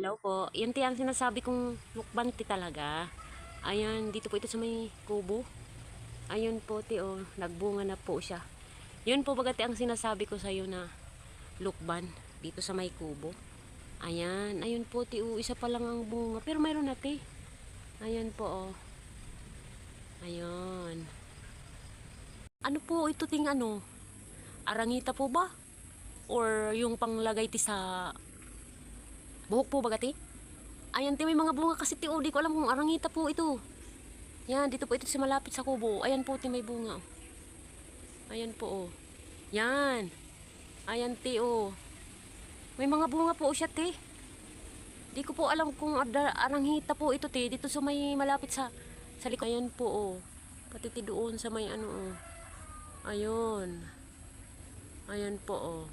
Hello po. Yan ti ang sinasabi kong mukbang ti talaga. Ayan, dito po ito sa may kubo. Ayun po ti oh, nagbunga na po siya. Yun po bagati ang sinasabi ko sa iyo na lukban dito sa may kubo. Ayan, ayun po ti oh, isa pa lang ang bunga pero mayroon na ti. Ayan po oh. Ayun. Ano po ito ting ano? Arangita po ba? Or yung panglagay ti sa buhok po bagati? Ayan, ti may mga bunga kasi ti, oh, di ko alam kung arangita po ito. Yan, dito po ito sa malapit sa kubo. Ayan po, ti may bunga. Ayan po, oh. Yan. Ayan, ti, oh. May mga bunga po siya, ti. Di ko po alam kung arangita po ito, ti. Dito sa may malapit sa likod. Ayan po, oh. Pati ti doon sa may ano, oh. Ayun. Ayan po, oh.